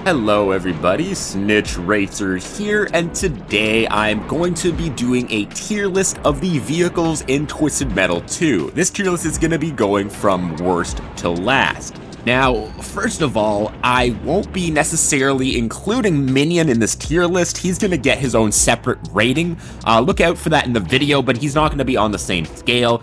Hello everybody, Snitch Racer here, and today I'm going to be doing a tier list of the vehicles in Twisted Metal 2. This tier list is going to be going from worst to last. Now, first of all, I won't be necessarily including Minion in this tier list. He's going to get his own separate rating. Look out for that in the video, but he's not going to be on the same scale.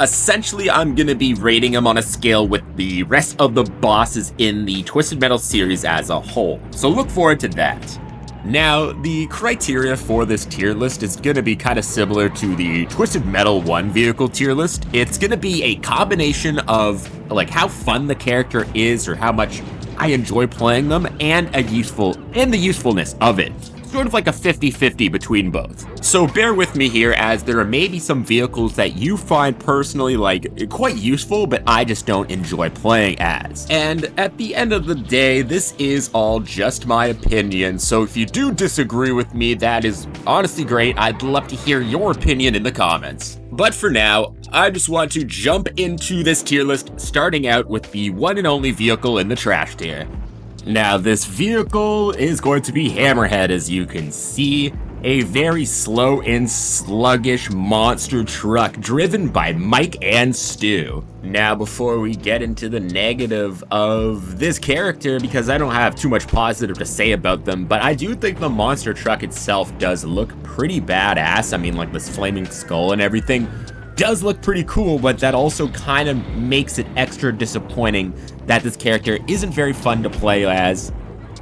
Essentially, I'm going to be rating him on a scale with the rest of the bosses in the Twisted Metal series as a whole. So look forward to that. Now, the criteria for this tier list is going to be kind of similar to the Twisted Metal 1 vehicle tier list. It's going to be a combination of like how fun the character is or how much I enjoy playing them and the usefulness of it. Sort of like a 50-50 between both. So bear with me here, as there are maybe some vehicles that you find personally like quite useful, but I just don't enjoy playing as. And at the end of the day, this is all just my opinion, so if you do disagree with me, that is honestly great. I'd love to hear your opinion in the comments. But for now, I just want to jump into this tier list, starting out with the one and only vehicle in the trash tier. Now, this vehicle is going to be Hammerhead, as you can see, a very slow and sluggish monster truck driven by Mike and Stu. Now, before we get into the negative of this character, because I don't have too much positive to say about them, but I do think the monster truck itself does look pretty badass. I mean, like this flaming skull and everything does look pretty cool, but that also kind of makes it extra disappointing that this character isn't very fun to play as,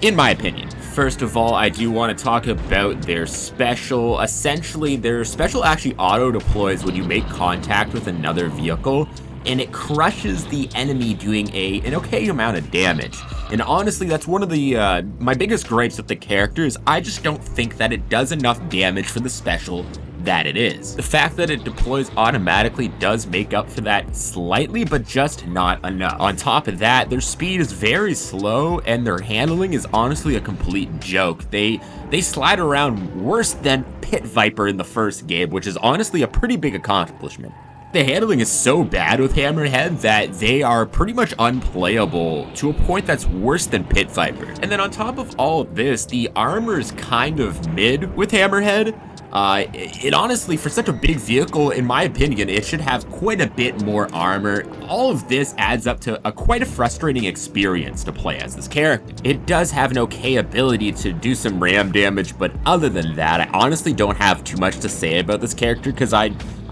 in my opinion. First of all, I do want to talk about their special. Essentially, their special actually auto-deploys when you make contact with another vehicle, and it crushes the enemy doing an okay amount of damage. And honestly, that's one of the my biggest gripes with the character is I just don't think that it does enough damage for the special that it is. The fact that it deploys automatically does make up for that slightly, but just not enough. On top of that, their speed is very slow and their handling is honestly a complete joke. They slide around worse than Pit Viper in the first game, which is honestly a pretty big accomplishment. The handling is so bad with Hammerhead that they are pretty much unplayable to a point that's worse than Pit Viper. And then on top of all of this, the armor is kind of mid with Hammerhead. It honestly, for such a big vehicle, in my opinion, it should have quite a bit more armor. All of this adds up to quite a frustrating experience to play as this character. It does have an okay ability to do some ram damage, but other than that, I honestly don't have too much to say about this character because I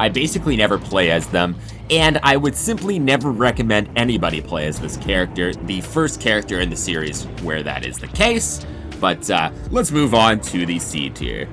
basically never play as them, and I would simply never recommend anybody play as this character, the first character in the series where that is the case. But let's move on to the C tier.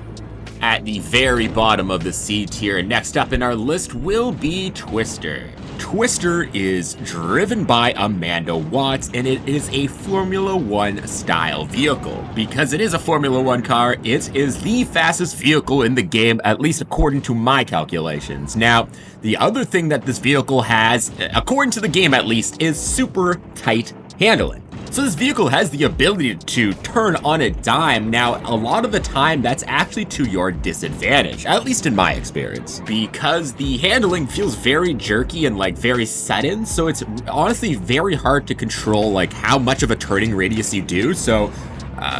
At the very bottom of the C tier, next up in our list will be Twister. Twister is driven by Amanda Watts, and it is a Formula 1 style vehicle. Because it is a Formula 1 car, it is the fastest vehicle in the game, at least according to my calculations. Now, the other thing that this vehicle has, according to the game at least, is super tight handling. So this vehicle has the ability to turn on a dime. Now, a lot of the time, that's actually to your disadvantage, at least in my experience, because the handling feels very jerky and like very sudden. So it's honestly very hard to control like how much of a turning radius you do. So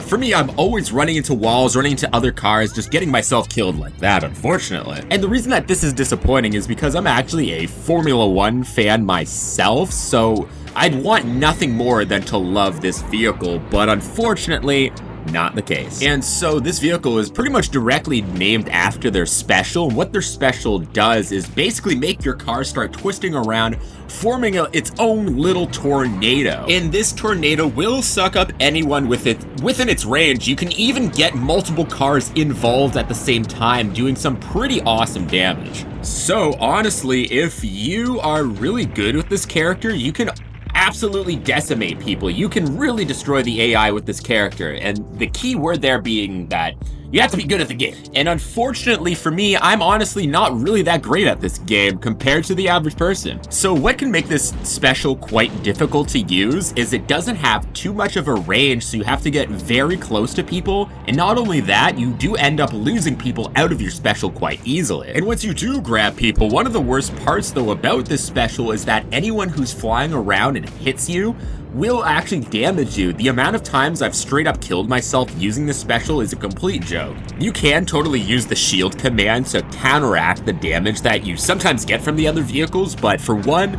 for me, I'm always running into walls, running into other cars, just getting myself killed like that, unfortunately. And the reason that this is disappointing is because I'm actually a Formula 1 fan myself, so I'd want nothing more than to love this vehicle, but unfortunately, not the case. And so this vehicle is pretty much directly named after their special. What their special does is basically make your car start twisting around, forming its own little tornado. And this tornado will suck up anyone within its range. You can even get multiple cars involved at the same time, doing some pretty awesome damage. So honestly, if you are really good with this character, you can absolutely decimate people. You can really destroy the AI with this character, and the key word there being that you have to be good at the game. And unfortunately for me, I'm honestly not really that great at this game compared to the average person. So what can make this special quite difficult to use is it doesn't have too much of a range, so you have to get very close to people. And not only that, you do end up losing people out of your special quite easily. And once you do grab people, one of the worst parts though about this special is that anyone who's flying around and hits you will actually damage you. The amount of times I've straight up killed myself using this special is a complete joke. You can totally use the shield command to counteract the damage that you sometimes get from the other vehicles, but for one,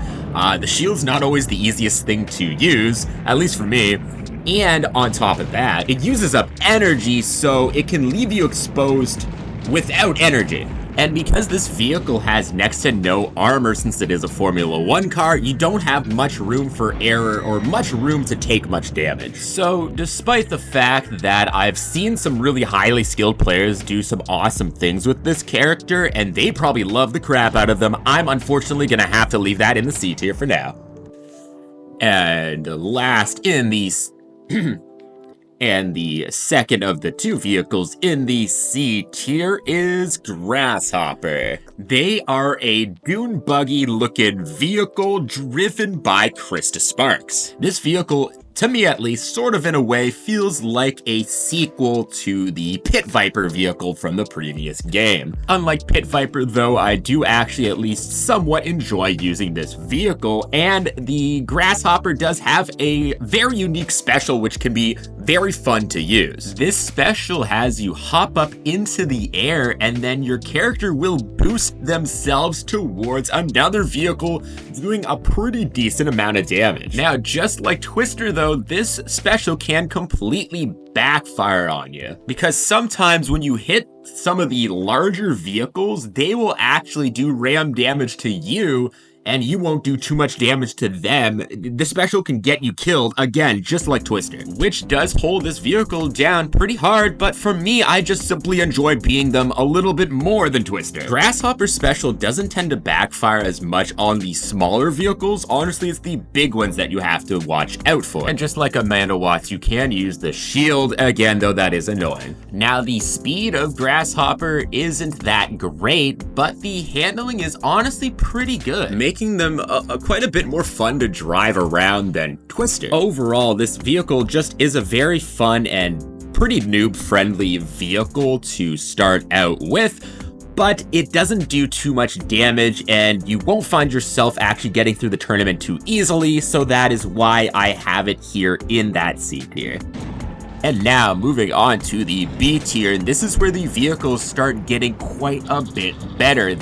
the shield's not always the easiest thing to use, at least for me. And on top of that, it uses up energy, so it can leave you exposed without energy. And because this vehicle has next to no armor since it is a Formula 1 car, you don't have much room for error or much room to take much damage. So despite the fact that I've seen some really highly skilled players do some awesome things with this character, and they probably love the crap out of them, I'm unfortunately gonna have to leave that in the C tier for now. And last in these and the second of the two vehicles in the C tier is Grasshopper. They are a dune buggy looking vehicle driven by Krista Sparks. This vehicle, to me at least, sort of in a way, feels like a sequel to the Pit Viper vehicle from the previous game. Unlike Pit Viper though, I do actually at least somewhat enjoy using this vehicle, and the Grasshopper does have a very unique special which can be very fun to use. This special has you hop up into the air and then your character will boost themselves towards another vehicle, doing a pretty decent amount of damage. Now, just like Twister though, this special can completely backfire on you, because sometimes when you hit some of the larger vehicles, they will actually do ram damage to you, and you won't do too much damage to them. The special can get you killed, again, just like Twister, which does hold this vehicle down pretty hard, but for me, I just simply enjoy being them a little bit more than Twister. Grasshopper's special doesn't tend to backfire as much on the smaller vehicles. Honestly, it's the big ones that you have to watch out for. And just like Amanda Watts, you can use the shield, again, though that is annoying. Now, the speed of Grasshopper isn't that great, but the handling is honestly pretty good, making them quite a bit more fun to drive around than Twister. Overall, this vehicle just is a very fun and pretty noob-friendly vehicle to start out with, but it doesn't do too much damage, and you won't find yourself actually getting through the tournament too easily, so that is why I have it here in that C tier. And now, moving on to the B tier, and this is where the vehicles start getting quite a bit better.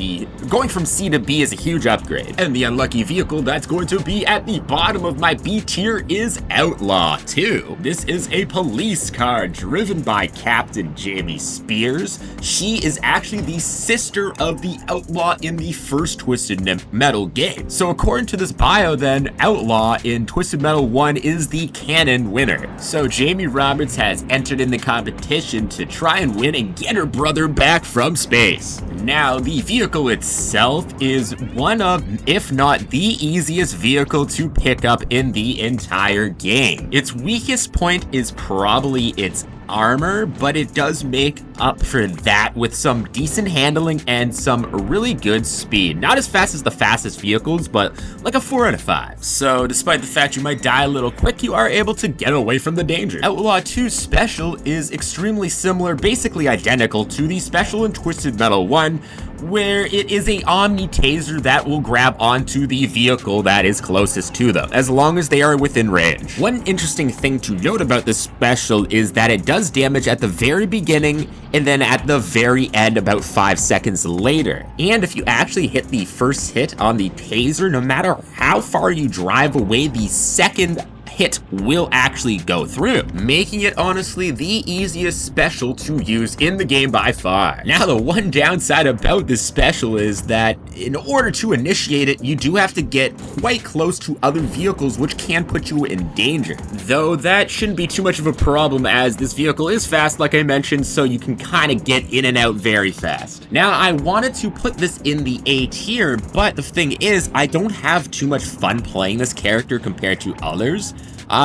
Going from C to B is a huge upgrade. And the unlucky vehicle that's going to be at the bottom of my B tier is Outlaw 2. This is a police car driven by Captain Jamie Spears. She is actually the sister of the Outlaw in the first Twisted Metal game. So according to this bio then, Outlaw in Twisted Metal 1 is the canon winner. So Jamie Roberts has entered in the competition to try and win and get her brother back from space. Now, the vehicle itself is one of, if not the easiest vehicle to pick up in the entire game. Its weakest point is probably its armor, but it does make up for that with some decent handling and some really good speed. Not as fast as the fastest vehicles, but like a 4 out of 5. So despite the fact you might die a little quick, you are able to get away from the danger. Outlaw 2 special is extremely similar, basically identical to the special in Twisted Metal 1, where it is a Omni Taser that will grab onto the vehicle that is closest to them, as long as they are within range. One interesting thing to note about this special is that it does damage at the very beginning and then at the very end about 5 seconds later. And if you actually hit the first hit on the taser, no matter how far you drive away, the second hit will actually go through, making it honestly the easiest special to use in the game by far. Now, the one downside about this special is that in order to initiate it, you do have to get quite close to other vehicles, which can put you in danger. Though that shouldn't be too much of a problem, as this vehicle is fast, like I mentioned, so you can kind of get in and out very fast. Now, I wanted to put this in the A tier, but the thing is, I don't have too much fun playing this character compared to others.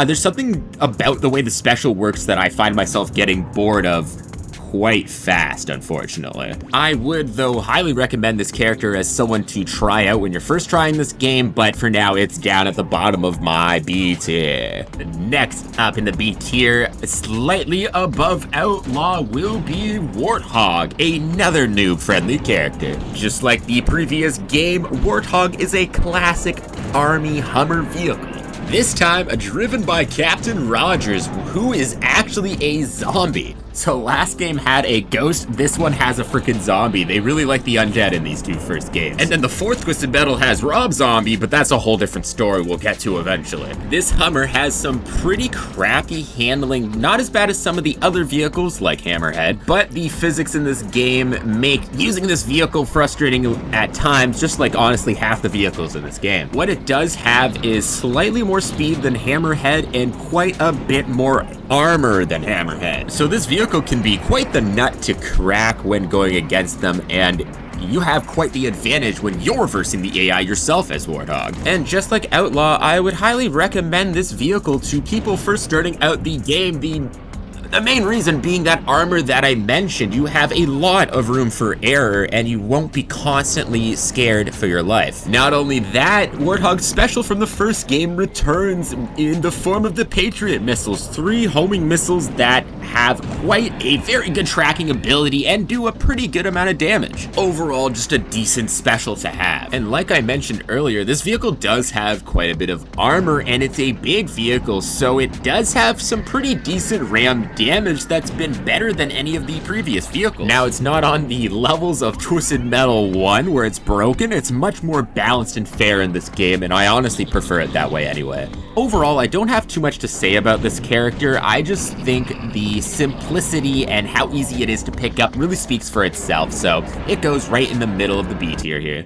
There's something about the way the special works that I find myself getting bored of quite fast, unfortunately. I would, though, highly recommend this character as someone to try out when you're first trying this game, but for now, it's down at the bottom of my B tier. Next up in the B tier, slightly above Outlaw, will be Warthog, another noob-friendly character. Just like the previous game, Warthog is a classic army Hummer vehicle. This time driven by Captain Rogers, who is actually a zombie. So last game had a ghost, this one has a freaking zombie. They really like the undead in these two first games. And then the fourth Twisted Metal has Rob Zombie, but that's a whole different story we'll get to eventually. This Hummer has some pretty crappy handling, not as bad as some of the other vehicles like Hammerhead, but the physics in this game make using this vehicle frustrating at times, just like honestly half the vehicles in this game. What it does have is slightly more speed than Hammerhead and quite a bit more armor than Hammerhead. So this vehicle can be quite the nut to crack when going against them, and you have quite the advantage when you're versing the AI yourself as Warthog. And just like Outlaw, I would highly recommend this vehicle to people first starting out the game. The main reason being that armor that I mentioned. You have a lot of room for error and you won't be constantly scared for your life. Not only that, Warthog's special from the first game returns in the form of the Patriot missiles, 3 homing missiles that have quite a very good tracking ability and do a pretty good amount of damage. Overall, just a decent special to have. And like I mentioned earlier, this vehicle does have quite a bit of armor and it's a big vehicle, so it does have some pretty decent ram damage that's been better than any of the previous vehicles. Now, it's not on the levels of Twisted Metal 1 where it's broken. It's much more balanced and fair in this game, and I honestly prefer it that way anyway. Overall, I don't have too much to say about this character. I just think the simplicity and how easy it is to pick up really speaks for itself, so it goes right in the middle of the B tier here.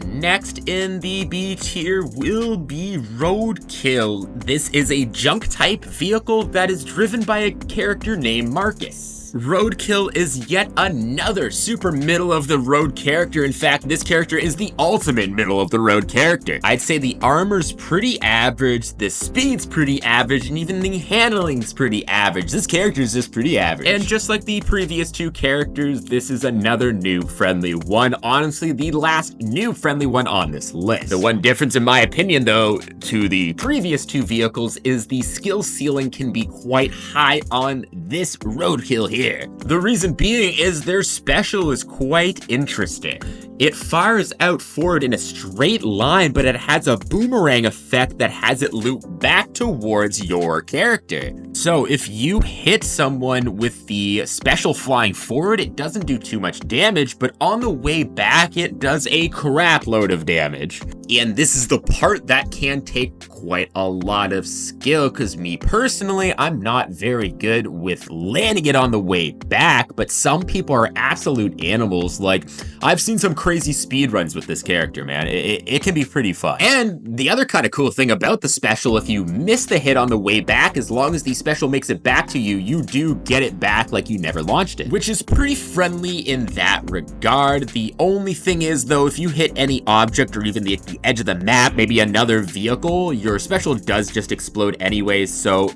Next in the B tier will be Roadkill. This is a junk type vehicle that is driven by a character named Marcus. Roadkill is yet another super middle of the road character. In fact, this character is the ultimate middle of the road character. I'd say the armor's pretty average, the speed's pretty average, and even the handling's pretty average. This character's just pretty average. And just like the previous two characters, this is another noob friendly one. Honestly, the last noob friendly one on this list. The one difference in my opinion though to the previous two vehicles is the skill ceiling can be quite high on this Roadkill here. The reason being is their special is quite interesting. It fires out forward in a straight line, but it has a boomerang effect that has it loop back towards your character. So if you hit someone with the special flying forward, it doesn't do too much damage, but on the way back, it does a crap load of damage. And this is the part that can take quite a lot of skill, because me personally, I'm not very good with landing it on the way back, but some people are absolute animals. Like, I've seen some crazy speed runs with this character, man. It can be pretty fun. And the other kind of cool thing about the special, if you miss the hit on the way back, as long as the special makes it back to you, you do get it back like you never launched it, which is pretty friendly in that regard. The only thing is though, if you hit any object or even the edge of the map, maybe another vehicle, your special does just explode anyways. So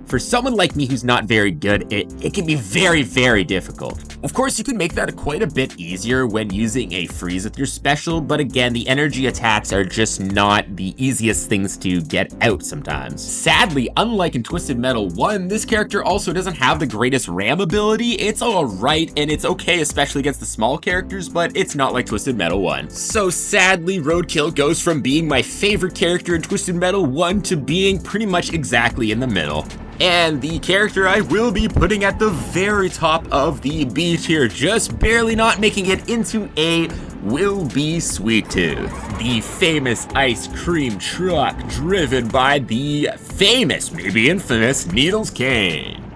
for someone like me who's not very good, it can be very, very difficult. Of course, you can make that quite a bit easier when using a freeze with your special, but again, the energy attacks are just not the easiest things to get out sometimes. Sadly, unlike in Twisted Metal 1, this character also doesn't have the greatest ram ability. It's alright, and it's okay, especially against the small characters, but it's not like Twisted Metal 1. So sadly, Roadkill goes from being my favorite character in Twisted Metal 1 to being pretty much exactly in the middle. And the character I will be putting at the very top of the B tier, just barely not making it into A, will be Sweet Tooth. The famous ice cream truck driven by the famous, maybe infamous, Needles Kane.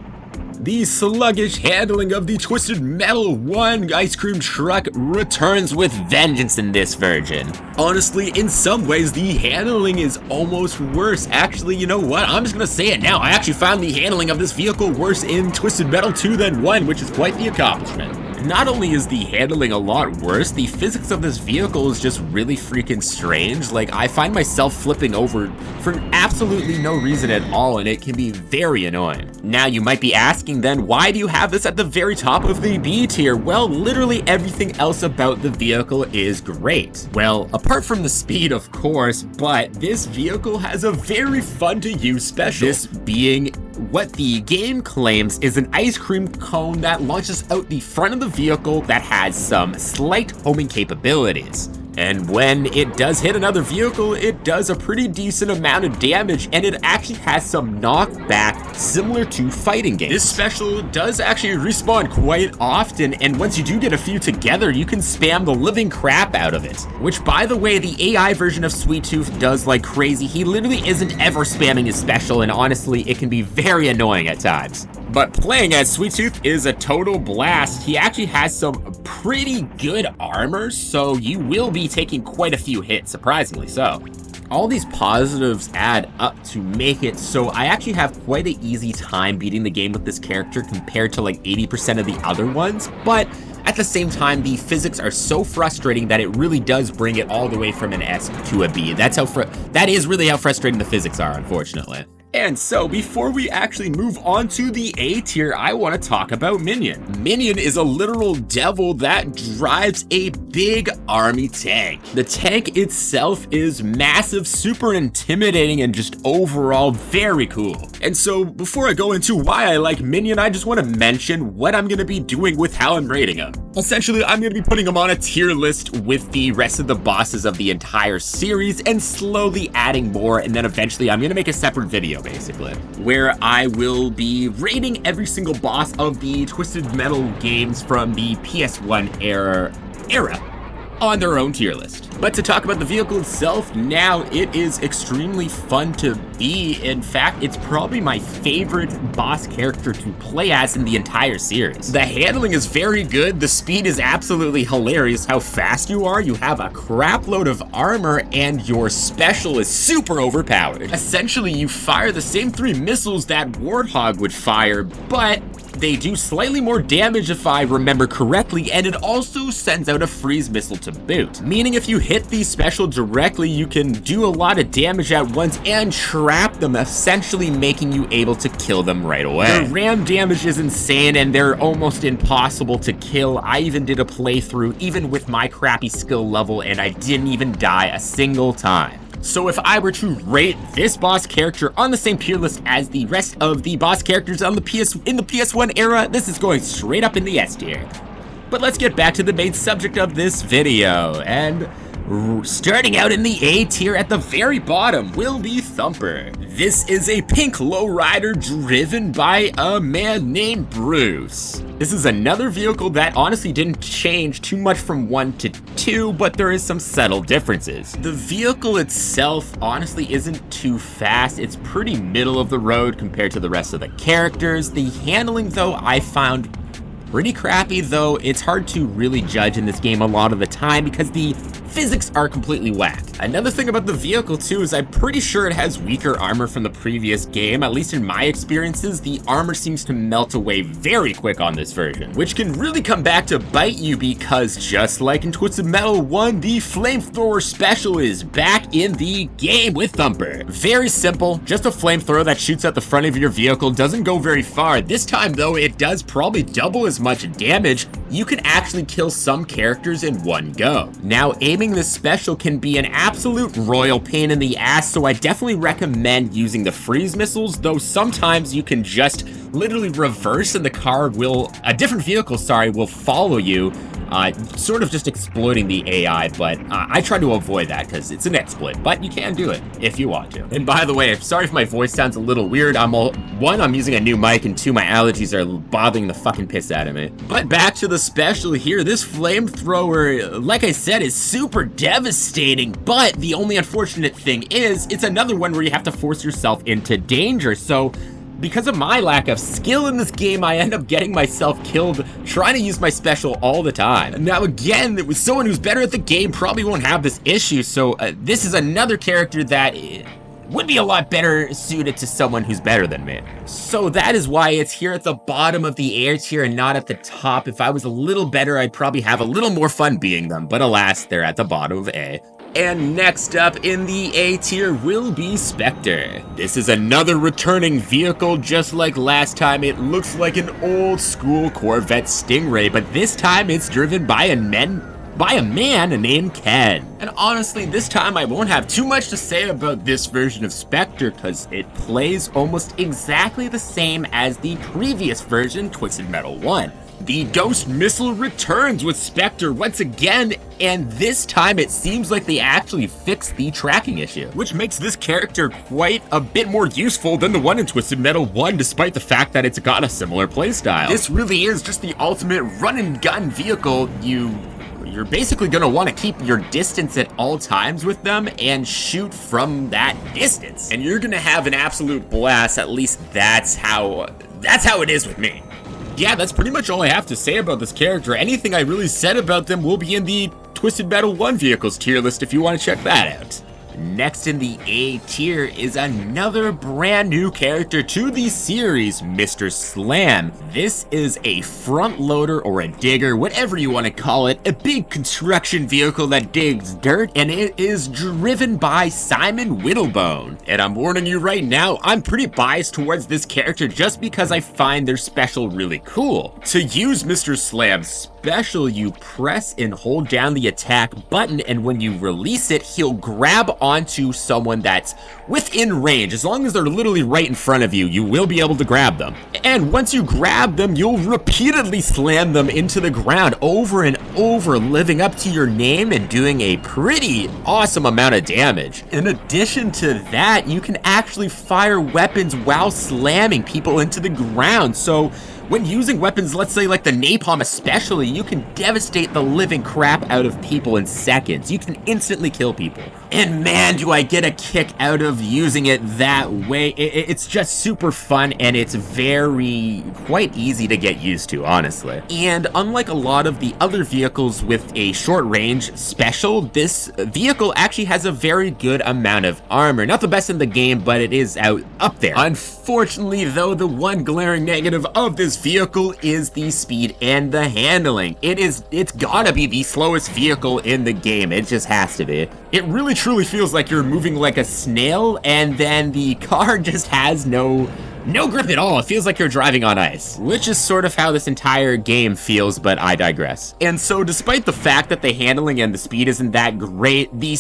The sluggish handling of the Twisted Metal 1 ice cream truck returns with vengeance in this version. Honestly, in some ways, the handling is almost worse. Actually, you know what? I'm just gonna say it now. I actually found the handling of this vehicle worse in Twisted Metal 2 than 1, which is quite the accomplishment. Not only is the handling a lot worse, the physics of this vehicle is just really freaking strange. Like, I find myself flipping over for absolutely no reason at all, and it can be very annoying. Now, you might be asking then, why do you have this at the very top of the B tier? Well, literally everything else about the vehicle is great. Well, apart from the speed, of course, but this vehicle has a very fun to use special. This being what the game claims is an ice cream cone that launches out the front of the vehicle that has some slight homing capabilities. And when it does hit another vehicle, it does a pretty decent amount of damage, and it actually has some knockback similar to fighting games. This special does actually respawn quite often, and once you do get a few together, you can spam the living crap out of it. Which, by the way, the AI version of Sweet Tooth does like crazy. He literally isn't ever spamming his special, and honestly, it can be very annoying at times. But playing as Sweet Tooth is a total blast. He actually has some pretty good armor, so you will be taking quite a few hits, surprisingly so. All these positives add up to make it so I actually have quite an easy time beating the game with this character compared to like 80% of the other ones, but at the same time, the physics are so frustrating that it really does bring it all the way from an S to a B. That is really how frustrating the physics are, unfortunately. And so, before we actually move on to the A tier, I want to talk about Minion. Minion is a literal devil that drives a big army tank. The tank itself is massive, super intimidating, and just overall very cool. And so, before I go into why I like Minion, I just want to mention what I'm going to be doing with how I'm rating him. Essentially, I'm going to be putting him on a tier list with the rest of the bosses of the entire series and slowly adding more, and then eventually I'm going to make a separate video, basically, where I will be rating every single boss of the Twisted Metal games from the PS1 era on their own tier list. But to talk about the vehicle itself, now it is extremely fun to be. In fact, it's probably my favorite boss character to play as in the entire series. The handling is very good, the speed is absolutely hilarious, how fast you are, you have a crap load of armor, and your special is super overpowered. Essentially, you fire the same 3 missiles that Warthog would fire, but they do slightly more damage if I remember correctly, and it also sends out a freeze missile to boot. Meaning if you hit the special directly, you can do a lot of damage at once and trap them, essentially making you able to kill them right away. The ram damage is insane, and they're almost impossible to kill. I even did a playthrough, even with my crappy skill level, and I didn't even die a single time. So if I were to rate this boss character on the same tier list as the rest of the boss characters on the in the PS1 era, this is going straight up in the S tier. But let's get back to the main subject of this video, and starting out in the A tier at the very bottom will be Thumper. This is a pink lowrider driven by a man named Bruce. This is another vehicle that honestly didn't change too much from 1 to 2, but there is some subtle differences. The vehicle itself honestly isn't too fast. It's pretty middle of the road compared to the rest of the characters. The handling, though, I found pretty crappy, though it's hard to really judge in this game a lot of the time because the physics are completely whack. Another thing about the vehicle too is I'm pretty sure it has weaker armor from the previous game. At least in my experiences, the armor seems to melt away very quick on this version, which can really come back to bite you because just like in Twisted Metal 1, the flamethrower special is back in the game with Thumper. Very simple, just a flamethrower that shoots at the front of your vehicle, doesn't go very far. This time though, it does probably double as much damage. You can actually kill some characters in one go. Now, aiming this special can be an absolute royal pain in the ass, so I definitely recommend using the freeze missiles, though sometimes you can just literally reverse and a different vehicle, will follow you, sort of just exploiting the AI, but I try to avoid that because it's an exploit, but you can do it if you want to. And by the way, sorry if my voice sounds a little weird. One, I'm using a new mic, and 2, my allergies are bothering the fucking piss out of me. But back to the special here, this flamethrower, like I said, is super devastating, but the only unfortunate thing is, it's another one where you have to force yourself into danger, so because of my lack of skill in this game, I end up getting myself killed trying to use my special all the time. Now again, it was someone who's better at the game probably won't have this issue, so this is another character that would be a lot better suited to someone who's better than me. So that is why it's here at the bottom of the A tier and not at the top. If I was a little better, I'd probably have a little more fun being them, but alas, they're at the bottom of A. And next up in the A tier will be Spectre. This is another returning vehicle just like last time. It looks like an old school Corvette Stingray, but this time it's driven by a man named Ken. And honestly, this time I won't have too much to say about this version of Spectre because it plays almost exactly the same as the previous version, Twisted Metal 1. The Ghost Missile returns with Spectre once again, and this time it seems like they actually fixed the tracking issue, which makes this character quite a bit more useful than the one in Twisted Metal 1, despite the fact that it's got a similar playstyle. This really is just the ultimate run-and-gun vehicle. You're basically going to want to keep your distance at all times with them and shoot from that distance. And you're going to have an absolute blast. At least that's how it is with me. Yeah, that's pretty much all I have to say about this character. Anything I really said about them will be in the Twisted Metal 1 vehicles tier list if you want to check that out. Next in the A tier is another brand new character to the series, Mr. Slam. This is a front loader or a digger, whatever you want to call it, a big construction vehicle that digs dirt, and it is driven by Simon Whittlebone. And I'm warning you right now, I'm pretty biased towards this character just because I find their special really cool. To use Mr. Slam's special, you press and hold down the attack button, and when you release it, he'll grab onto someone that's within range. As long as they're literally right in front of you, you will be able to grab them. And once you grab them, you'll repeatedly slam them into the ground over and over, living up to your name and doing a pretty awesome amount of damage. In addition to that, you can actually fire weapons while slamming people into the ground. So when using weapons, let's say like the napalm especially, you can devastate the living crap out of people in seconds. You can instantly kill people. And man, do I get a kick out of using it that way. It's just super fun, and it's quite easy to get used to, honestly. And unlike a lot of the other vehicles with a short range special, this vehicle actually has a very good amount of armor. Not the best in the game, but it is up there. Unfortunately, though, the one glaring negative of this vehicle is the speed and the handling. It's gotta be the slowest vehicle in the game. It just has to be. It really truly feels like you're moving like a snail, and then the car just has no grip at all. It feels like you're driving on ice, which is sort of how this entire game feels, but I digress. And so despite the fact that the handling and the speed isn't that great, the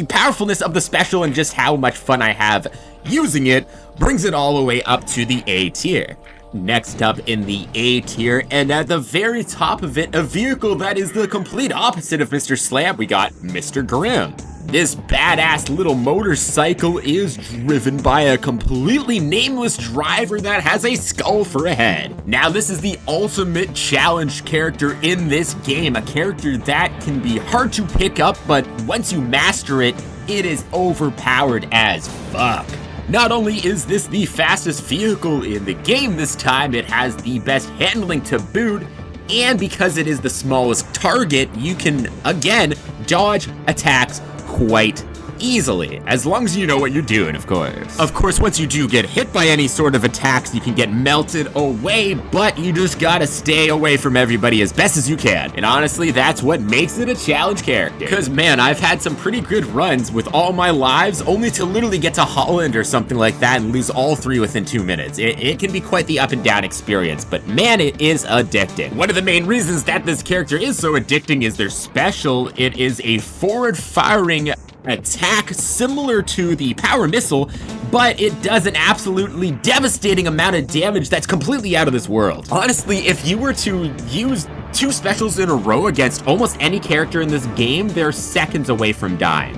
powerfulness of the special and just how much fun I have using it brings it all the way up to the A tier. Next up in the A tier, and at the very top of it, a vehicle that is the complete opposite of Mr. Slam, we got Mr. Grimm. This badass little motorcycle is driven by a completely nameless driver that has a skull for a head. Now, this is the ultimate challenge character in this game, a character that can be hard to pick up, but once you master it, it is overpowered as fuck. Not only is this the fastest vehicle in the game this time, it has the best handling to boot, and because it is the smallest target, you can, again, dodge attacks quite easily, as long as you know what you're doing, of course. Of course, once you do get hit by any sort of attacks, you can get melted away, but you just gotta stay away from everybody as best as you can. And honestly, that's what makes it a challenge character. Because man, I've had some pretty good runs with all my lives, only to literally get to Holland or something like that and lose all 3 within 2 minutes. It can be quite the up and down experience, but man, it is addicting. One of the main reasons that this character is so addicting is their special. It is a forward-firing attack similar to the power missile, but it does an absolutely devastating amount of damage that's completely out of this world. Honestly, if you were to use 2 specials in a row against almost any character in this game, they're seconds away from dying.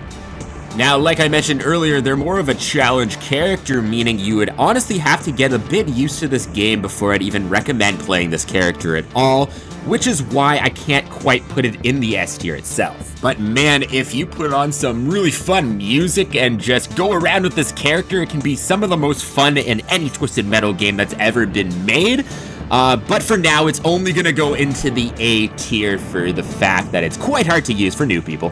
Now, like I mentioned earlier, they're more of a challenge character, meaning you would honestly have to get a bit used to this game before I'd even recommend playing this character at all, which is why I can't quite put it in the S tier itself. But man, if you put on some really fun music and just go around with this character, it can be some of the most fun in any Twisted Metal game that's ever been made. But for now, it's only gonna go into the A tier for the fact that it's quite hard to use for new people.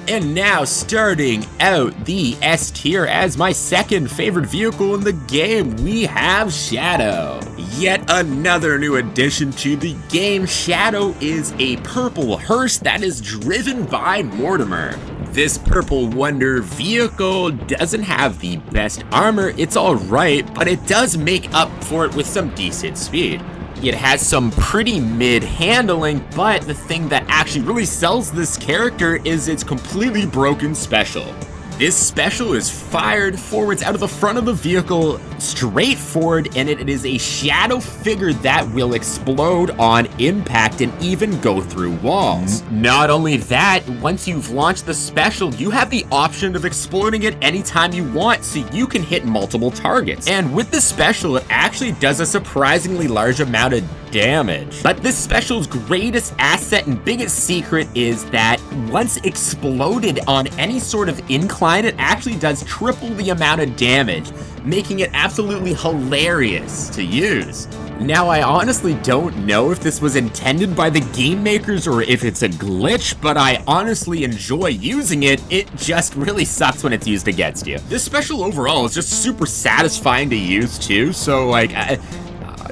And now, starting out the S tier as my second favorite vehicle in the game, we have Shadow. Yet another new addition to the game. Shadow is a purple hearse that is driven by Mortimer. This purple wonder vehicle doesn't have the best armor, it's alright, but it does make up for it with some decent speed. It has some pretty mid handling, but the thing that actually really sells this character is its completely broken special. This special is fired forwards out of the front of the vehicle straightforward, and it is a shadow figure that will explode on impact and even go through walls. Not only that, once you've launched the special, you have the option of exploding it anytime you want, so you can hit multiple targets. And with the special, it actually does a surprisingly large amount of damage. But this special's greatest asset and biggest secret is that once exploded on any sort of incline, it actually does triple the amount of damage, making it absolutely hilarious to use. Now, I honestly don't know if this was intended by the game makers or if it's a glitch, but I honestly enjoy using it. It just really sucks when it's used against you. This special overall is just super satisfying to use too, so like,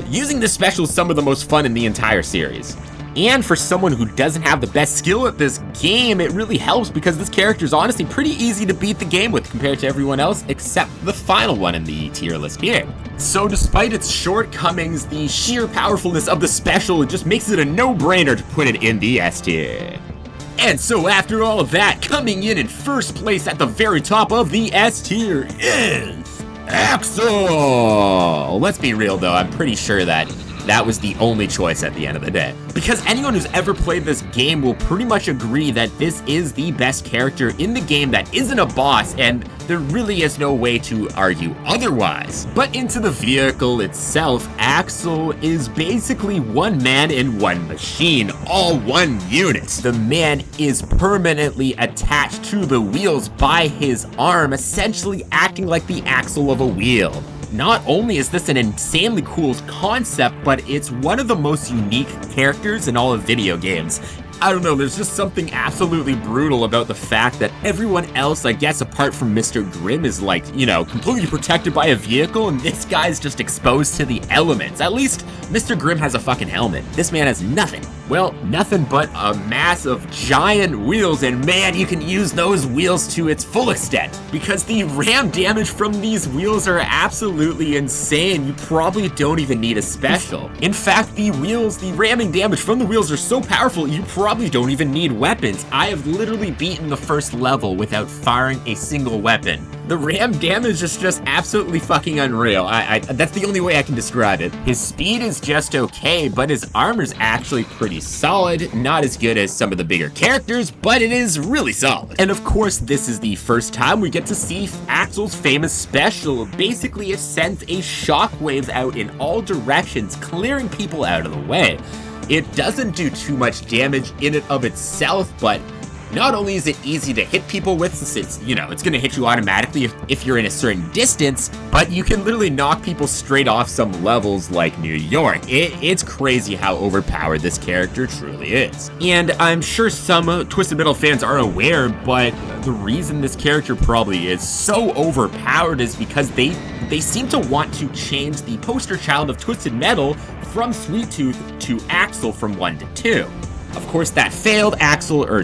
using this special is some of the most fun in the entire series. And for someone who doesn't have the best skill at this game, it really helps because this character is honestly pretty easy to beat the game with compared to everyone else except the final one in the tier list here. So despite its shortcomings, the sheer powerfulness of the special just makes it a no-brainer to put it in the S tier. And so after all of that, coming in first place at the very top of the S tier is Axel! Let's be real though, I'm pretty sure that was the only choice at the end of the day. Because anyone who's ever played this game will pretty much agree that this is the best character in the game that isn't a boss, and there really is no way to argue otherwise. But into the vehicle itself, Axel is basically one man in one machine, all one unit. The man is permanently attached to the wheels by his arm, essentially acting like the axle of a wheel. Not only is this an insanely cool concept, but it's one of the most unique characters in all of video games. I don't know, there's just something absolutely brutal about the fact that everyone else, I guess apart from Mr. Grimm, is like, you know, completely protected by a vehicle, and this guy's just exposed to the elements. At least Mr. Grimm has a fucking helmet. This man has nothing. Well, nothing but a mass of giant wheels, and man, you can use those wheels to its full extent. Because the ram damage from these wheels are absolutely insane. You probably don't even need a special. In fact, the ramming damage from the wheels are so powerful, you probably don't even need weapons. I have literally beaten the first level without firing a single weapon. The ram damage is just absolutely fucking unreal. That's the only way I can describe it. His speed is just okay, but his armor's actually pretty solid. Not as good as some of the bigger characters, but it is really solid. And of course, this is the first time we get to see Axel's famous special. Basically, it sends a shockwave out in all directions, clearing people out of the way. It doesn't do too much damage in and of itself, but not only is it easy to hit people with, since it's, you know, it's going to hit you automatically if you're in a certain distance, but you can literally knock people straight off some levels like New York. It's crazy how overpowered this character truly is. And I'm sure some Twisted Metal fans are aware, but the reason this character probably is so overpowered is because they seem to want to change the poster child of Twisted Metal from Sweet Tooth to Axel from 1 to 2. Of course, that failed.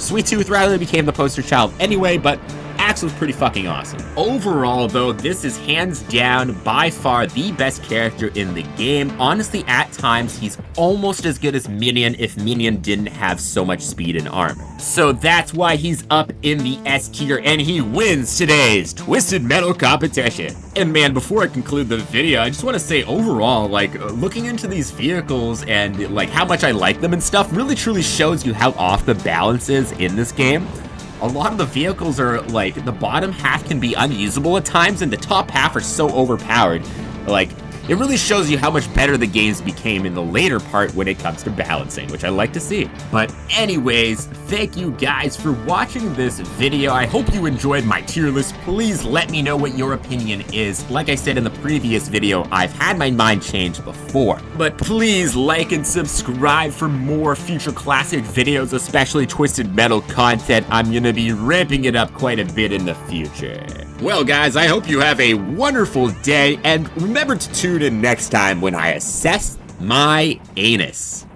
Sweet Tooth rather became the poster child anyway, but Axel's pretty fucking awesome. Overall, though, this is hands down by far the best character in the game. Honestly, at times, he's almost as good as Minion if Minion didn't have so much speed and armor. So that's why he's up in the S tier, and he wins today's Twisted Metal competition. And man, before I conclude the video, I just want to say overall, like, looking into these vehicles and like how much I like them and stuff really truly shows you how off the balance is in this game. A lot of the vehicles are like, the bottom half can be unusable at times and the top half are so overpowered. Like, it really shows you how much better the games became in the later part when it comes to balancing, which I like to see. But anyways, thank you guys for watching this video. I hope you enjoyed my tier list. Please let me know what your opinion is. Like I said in the previous video, I've had my mind changed before. But please like and subscribe for more future classic videos, especially Twisted Metal content. I'm gonna be ramping it up quite a bit in the future. Well guys, I hope you have a wonderful day, and remember to tune in next time when I assess my anus.